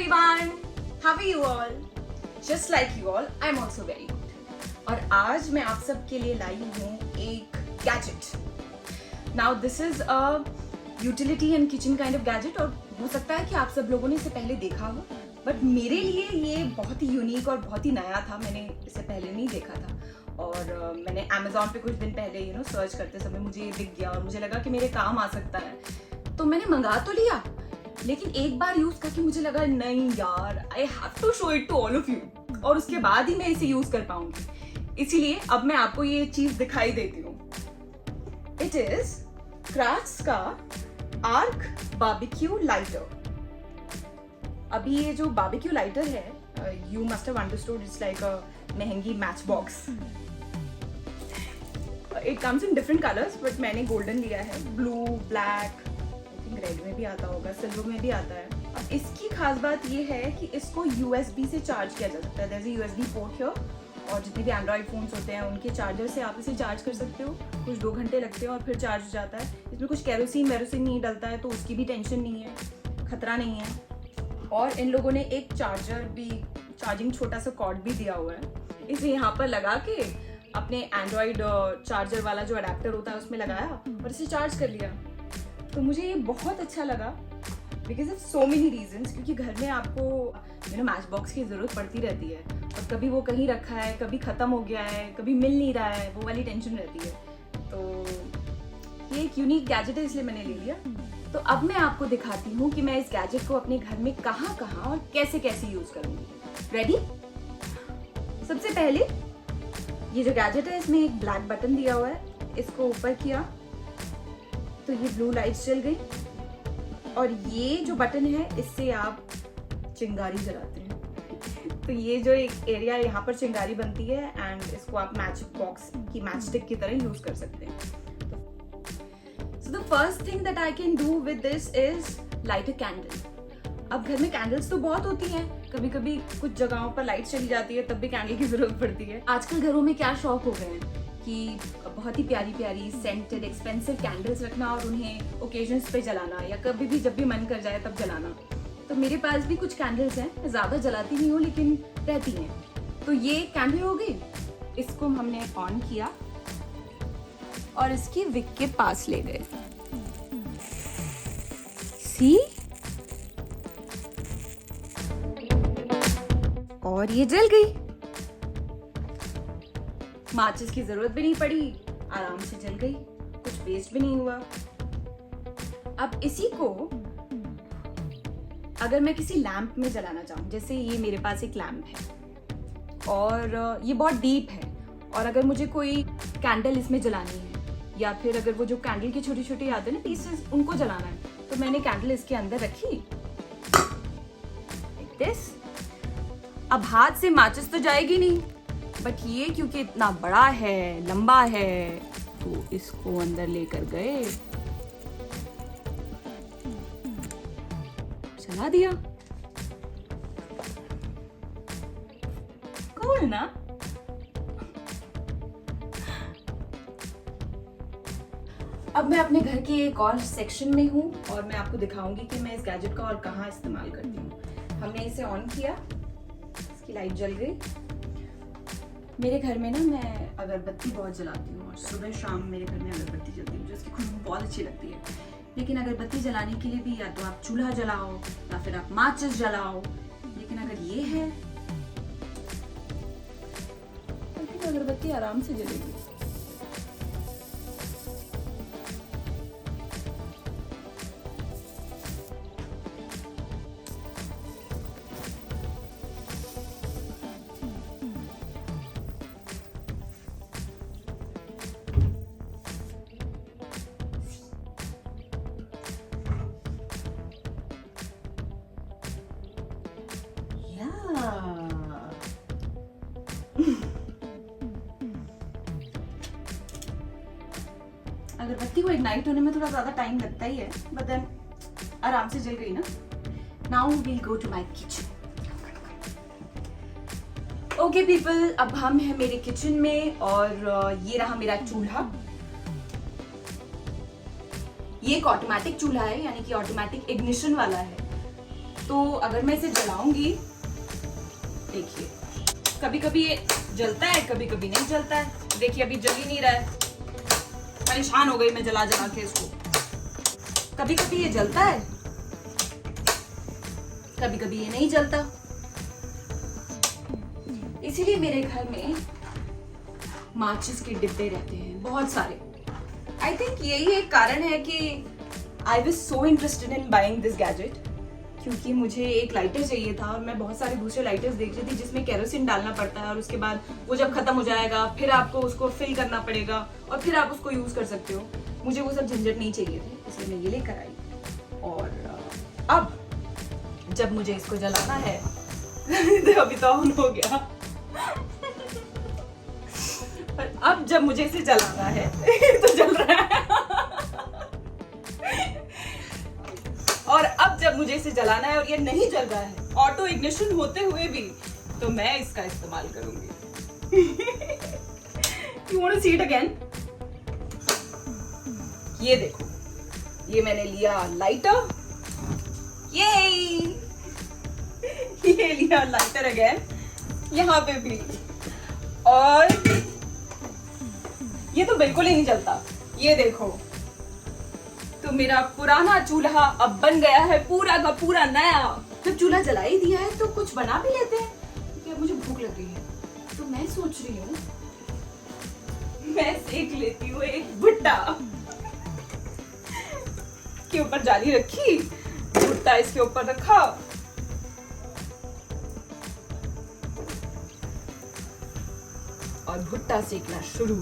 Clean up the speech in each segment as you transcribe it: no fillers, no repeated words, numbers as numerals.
everyone, how are you all? Just like you all, I'm also very good. और आज मैं आप सब के लिए लाई हूँ एक gadget. Now this is a utility and kitchen kind of gadget और हो सकता है कि आप सब लोगों ने इसे पहले देखा हो, बट मेरे लिए ये बहुत ही यूनिक और बहुत ही नया था. मैंने इसे पहले नहीं देखा था और मैंने Amazon पे कुछ दिन पहले सर्च करते समय मुझे ये दिख गया और मुझे लगा कि मेरे काम आ सकता है, तो मैंने मंगा तो लिया. लेकिन एक बार यूज करके मुझे लगा नहीं यार, I have to show it to all of you, और उसके बाद ही मैं इसे यूज कर पाऊंगी. इसीलिए अब मैं आपको ये चीज दिखाई देती हूँ. इट इज क्राफ्ट्स का आर्क बारबेक्यू लाइटर. अभी ये जो बारबेक्यू लाइटर है, you must have understood, it's like a महंगी match box. It comes in different colours, but मैंने गोल्डन लिया है. ब्लू, ब्लैक, रेड में भी आता होगा, सिल्वर में भी आता है. अब इसकी खास बात ये है कि इसको USB से चार्ज किया जा सकता है. There is a USB port here, और जितने भी एंड्रॉइड फोन्स होते हैं उनके चार्जर से आप इसे चार्ज कर सकते हो. कुछ 2 घंटे लगते हैं और फिर चार्ज हो जाता है. इसमें कुछ केरोसिन वेरोसिन नहीं डलता है, तो उसकी भी टेंशन नहीं है, खतरा नहीं है. और इन लोगों ने एक चार्जर भी, चार्जिंग छोटा सा कॉर्ड भी दिया हुआ है. इसे यहाँ पर लगा के अपने एंड्रॉइड चार्जर वाला जो अडेप्टर होता है उसमें लगाया और इसे चार्ज कर लिया. तो मुझे ये बहुत अच्छा लगा because of so many reasons. क्योंकि घर में आपको मैच बॉक्स की ज़रूरत पड़ती रहती है, और कभी वो कहीं रखा है, कभी ख़त्म हो गया है, कभी मिल नहीं रहा है, वो वाली टेंशन रहती है. तो ये एक यूनिक गैजेट है, इसलिए मैंने ले लिया. तो अब मैं आपको दिखाती हूँ कि मैं इस गैजेट को अपने घर में कहाँ कहाँ और कैसे कैसे यूज़ करूँगी. रेडी? सबसे पहले ये जो गैजेट है इसमें एक ब्लैक बटन दिया हुआ है. इसको ऊपर किया तो ये ब्लू लाइट्स जल गई, और ये जो बटन है इससे आप चिंगारी जलाते हैं. तो ये जो एक एरिया है यहाँ पर चिंगारी बनती है, एंड इसको आप मैच बॉक्स की मैच स्टिक की तरह यूज कर सकते हैं. So the first thing that I can do with this is light a candle. अब घर में कैंडल्स तो बहुत होती हैं, कभी कभी कुछ जगहों पर लाइट चली जाती है, तब भी कैंडल की जरूरत पड़ती है. आजकल घरों में क्या शौक हो गए हैं कि बहुत ही प्यारी प्यारी सेंटेड एक्सपेंसिव कैंडल्स रखना और उन्हें ओकेजन्स पे जलाना, या कभी भी जब भी मन कर जाए तब जलाना. तो मेरे पास भी कुछ कैंडल्स हैं. मैं ज़्यादा जलाती नहीं हूँ लेकिन रहती हैं. तो ये कैंडल हो गई. इसको हमने ऑन किया और इसकी विक के पास ले गए. सी, और ये जल गई. माचिस की जरूरत भी नहीं पड़ी, आराम से जल गई, कुछ वेस्ट भी नहीं हुआ. अब इसी को अगर मैं किसी लैंप में जलाना चाहूँ, जैसे ये मेरे पास एक लैंप है और ये बहुत डीप है, और अगर मुझे कोई कैंडल इसमें जलानी है, या फिर अगर वो जो कैंडल की छोटी छोटी आते हैं ना पीसेस, उनको जलाना है, तो मैंने कैंडल इसके अंदर रखी like this. अब हाथ से माचिस तो जाएगी नहीं, बट ये क्योंकि इतना बड़ा है, लंबा है, तो इसको अंदर लेकर गए, चला दिया. कूल ना? अब मैं अपने घर के एक और सेक्शन में हूँ और मैं आपको दिखाऊंगी कि मैं इस गैजेट का और कहाँ इस्तेमाल करती हूँ. हमने इसे ऑन किया, इसकी लाइट जल गई. मेरे घर में ना मैं अगरबत्ती बहुत जलाती हूँ, और सुबह शाम मेरे घर में अगरबत्ती जलती है. मुझे उसकी खुशबू बहुत अच्छी लगती है. लेकिन अगरबत्ती जलाने के लिए भी या तो आप चूल्हा जलाओ या फिर आप माचिस जलाओ. लेकिन अगर ये है तो फिर अगरबत्ती आराम से जलेगी. अगरबत्ती को इग्नाइट होने में थोड़ा ज्यादा टाइम लगता ही है, बट देन आराम से जल गई ना. Now we'll go to my kitchen. Okay people, अब हम हैं मेरे किचन में, और ये रहा मेरा चूल्हा. ये एक ऑटोमेटिक चूल्हा है, यानी कि ऑटोमेटिक इग्निशन वाला है. तो अगर मैं इसे जलाऊंगी, देखिए कभी कभी ये जलता है, कभी कभी नहीं जलता है। देखिए अभी जल ही नहीं रहा है, परेशान हो गई मैं जला जला के इसको। कभी कभी ये जलता है, कभी कभी ये नहीं जलता। इसीलिए मेरे घर में माचिस के डिब्बे रहते हैं बहुत सारे। आई थिंक यही एक कारण है कि I was so interested in buying this gadget, क्योंकि मुझे एक लाइटर चाहिए था और मैं बहुत सारे दूसरे लाइटर्स देख रही थी जिसमें केरोसिन डालना पड़ता है और उसके बाद वो जब खत्म हो जाएगा फिर आपको उसको फिल करना पड़ेगा और फिर आप उसको यूज कर सकते हो। मुझे वो सब झंझट नहीं चाहिए थे, इसलिए मैं ये लेकर आई। और अब जब मुझे इसको जलाना है तो अभी तो ऑन हो गया और अब जब मुझे इसे जलाना है तो जल रहा है और अब जब मुझे इसे जलाना है और ये नहीं जल रहा है ऑटो इग्निशन होते हुए भी, तो मैं इसका इस्तेमाल करूंगी। You want to see it again? ये देखो, ये मैंने लिया लाइटर, ये लिया लाइटर अगेन, यहाँ पे भी, और ये तो बिल्कुल ही नहीं जलता। ये देखो, तो मेरा पुराना चूल्हा अब बन गया है पूरा का पूरा नया। जब चूल्हा जला ही दिया है तो कुछ बना भी लेते हैं, क्योंकि अब मुझे भूख लग रही है। तो मैं सोच रही हूँ मैं सेक लेती हूँ एक भुट्टा। के ऊपर जाली रखी, भुट्टा इसके ऊपर रखा, और भुट्टा सेकना शुरू।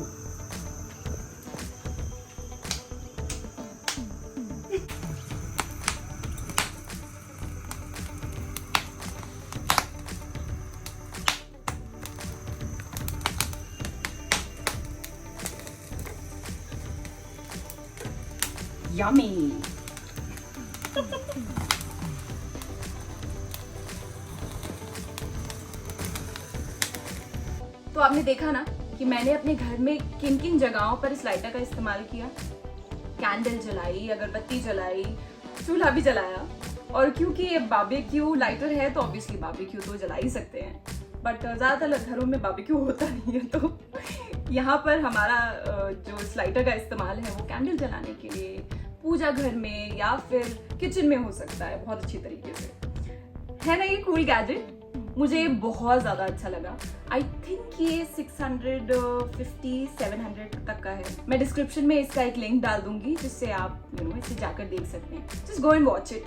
Yummy. तो आपने देखा ना कि मैंने अपने घर में किन किन जगहों पर इस लाइटर का इस्तेमाल किया। कैंडल जलाई, अगरबत्ती जलाई, चूल्हा भी जलाया। और क्योंकि ये बारबेक्यू लाइटर है तो ऑब्वियसली बारबेक्यू तो जला ही सकते हैं, बट ज़्यादातर घरों में बारबेक्यू होता नहीं है। तो यहाँ पर हमारा जो इस लाइटर का इस्तेमाल है वो कैंडल जलाने के लिए, पूजा घर में या फिर किचन में हो सकता है बहुत अच्छी तरीके से। है ना ये कूल गैजेट? मुझे बहुत ज़्यादा अच्छा लगा। आई थिंक ये 650-700 तक का है। मैं डिस्क्रिप्शन में इसका एक लिंक डाल दूंगी जिससे आप इसे जाकर देख सकते हैं। Just go and watch it,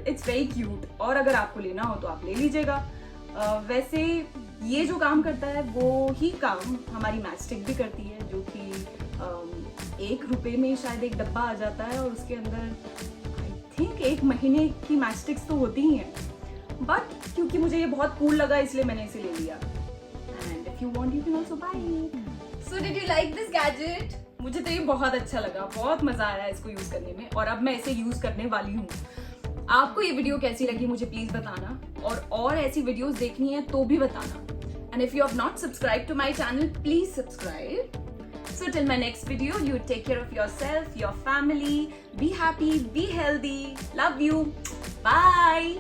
it's very cute. और अगर आपको लेना हो तो आप ले लीजिएगा। वैसे ये जो काम करता है वो ही काम हमारी मैचस्टिक भी करती है, जो कि ₹1 में शायद एक डब्बा आ जाता है और उसके अंदर आई थिंक 1 महीने की मैचस्टिक्स तो होती ही हैं। बट क्योंकि मुझे ये बहुत कूल लगा इसलिए मैंने इसे ले लिया। And if you want you can also by it. So did you like this gadget? मुझे तो ये बहुत अच्छा लगा, बहुत मजा आया इसको यूज करने में और अब मैं इसे यूज करने वाली हूँ। आपको ये वीडियो कैसी लगी मुझे प्लीज बताना, और ऐसी वीडियोस देखनी है तो भी बताना। And if you have not subscribe to my channel, please subscribe. So till my next video, you take care of yourself, your family, be happy, be healthy, love you, bye.